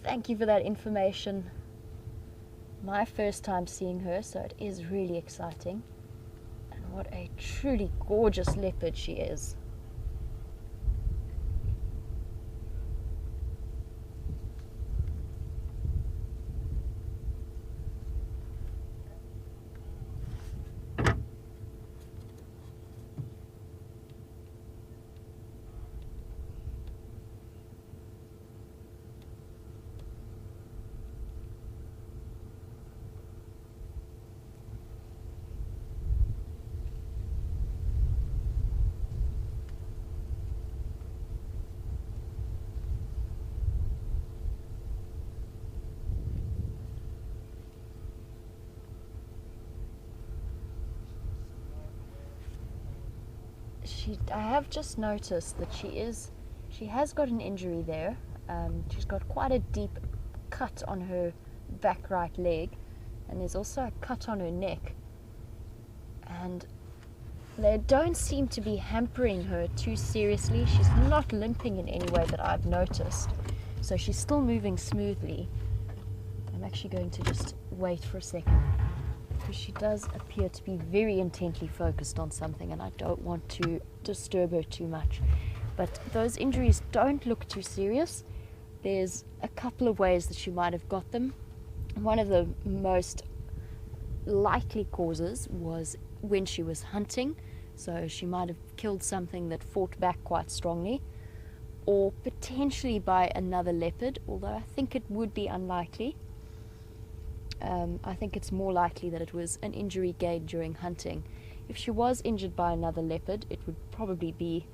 Thank you for that information. My first time seeing her, so it is really exciting. And what a truly gorgeous leopard she is. I have just noticed that she has got an injury there. She's got quite a deep cut on her back right leg, and there's also a cut on her neck. And they don't seem to be hampering her too seriously. She's not limping in any way that I've noticed, so she's still moving smoothly. I'm actually going to just wait for a second, because she does appear to be very intently focused on something, and I don't want to disturb her too much. But those injuries don't look too serious. There's a couple of ways that she might have got them. One of the most likely causes was when she was hunting, so she might have killed something that fought back quite strongly, or potentially by another leopard, although I think it would be unlikely. I think it's more likely that it was an injury gained during hunting. If she was injured by another leopard, it would probably be...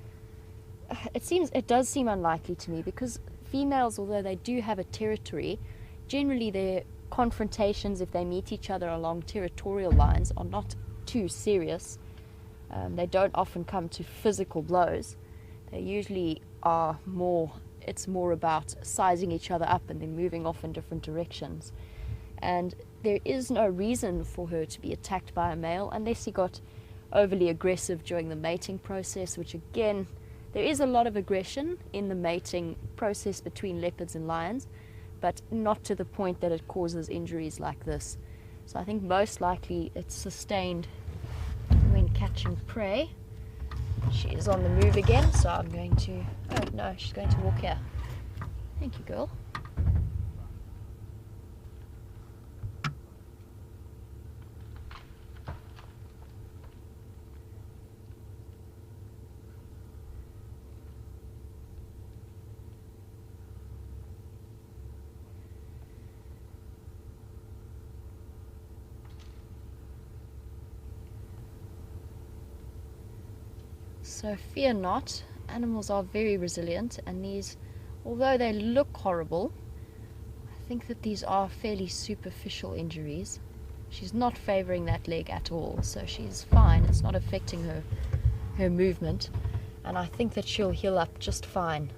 It does seem unlikely to me, because females, although they do have a territory, generally their confrontations, if they meet each other along territorial lines, are not too serious. They don't often come to physical blows. They usually are more... It's more about sizing each other up and then moving off in different directions. And there is no reason for her to be attacked by a male unless he got overly aggressive during the mating process, which again, there is a lot of aggression in the mating process between leopards and lions, but not to the point that it causes injuries like this. So I think most likely it's sustained when catching prey. She is on the move again, so I'm going to... Oh no, she's going to walk here. Thank you, girl. So fear not, animals are very resilient, and these, although they look horrible, I think that these are fairly superficial injuries. She's not favoring that leg at all, so she's fine. It's not affecting her movement, and I think that she'll heal up just fine.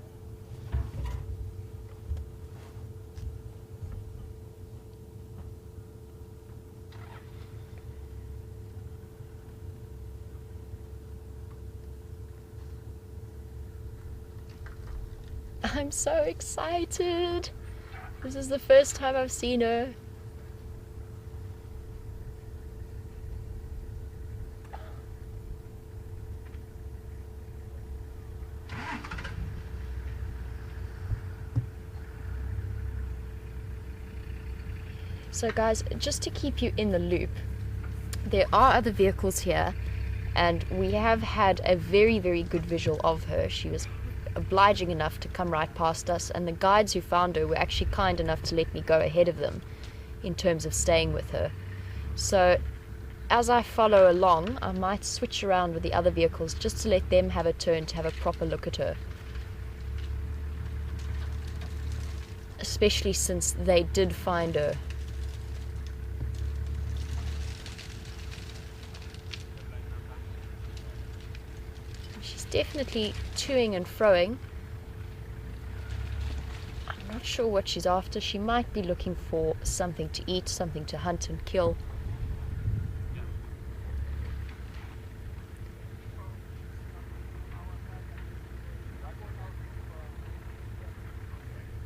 I'm so excited. This is the first time I've seen her. So guys, just to keep you in the loop, there are other vehicles here, and we have had a very, very good visual of her. She was obliging enough to come right past us, and the guides who found her were actually kind enough to let me go ahead of them in terms of staying with her. So as I follow along, I might switch around with the other vehicles just to let them have a turn to have a proper look at her, especially since they did find her. Definitely toing and froing. I'm not sure what she's after. She might be looking for something to eat, something to hunt and kill.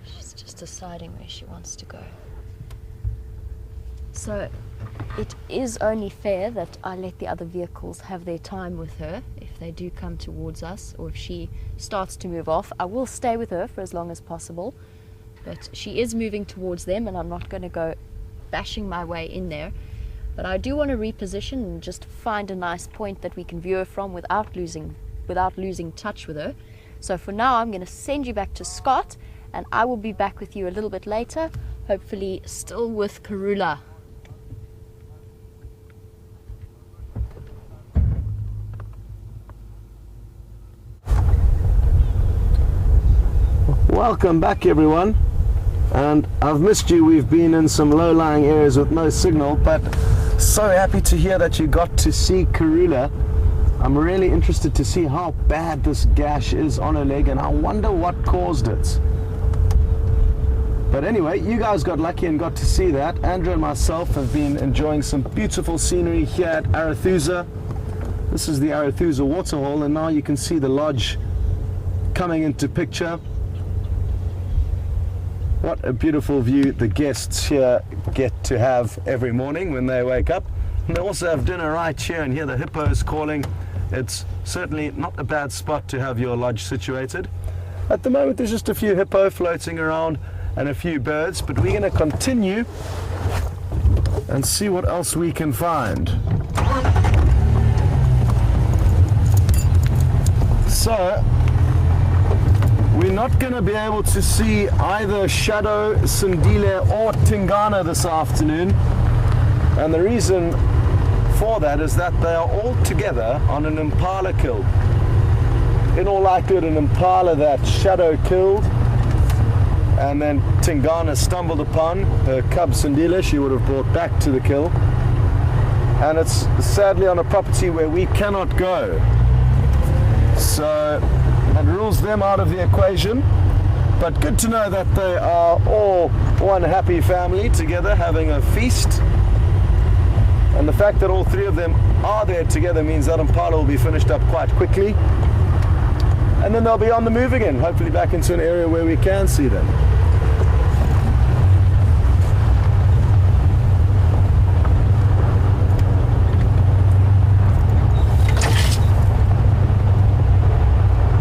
She's just a deciding where she wants to go. So it is only fair that I let the other vehicles have their time with her if they do come towards us, or if she starts to move off. I will stay with her for as long as possible, but she is moving towards them and I'm not going to go bashing my way in there. But I do want to reposition and just find a nice point that we can view her from without losing touch with her. So for now I'm going to send you back to Scott, and I will be back with you a little bit later, hopefully still with Karula. Welcome back, everyone, and I've missed you. We've been in some low-lying areas with no signal, but so happy to hear that you got to see Karula. I'm really interested to see how bad this gash is on her leg, and I wonder what caused it. But anyway, you guys got lucky and got to see that. Andrew and myself have been enjoying some beautiful scenery here at Arethusa. This is the Arethusa waterhole, and now you can see the lodge coming into picture. What a beautiful view the guests here get to have every morning when they wake up. And they also have dinner right here, and hear the hippos calling. It's certainly not a bad spot to have your lodge situated. At the moment there's just a few hippo floating around and a few birds, but we're going to continue and see what else we can find. So we're not going to be able to see either Shadow, Sindile or Tingana this afternoon, and the reason for that is that they are all together on an impala kill. In all likelihood an impala that Shadow killed and then Tingana stumbled upon, her cub Sindile she would have brought back to the kill, and it's sadly on a property where we cannot go, so that rules them out of the equation. But good to know that they are all one happy family together having a feast, and the fact that all three of them are there together means that impala will be finished up quite quickly, and then they'll be on the move again, hopefully back into an area where we can see them.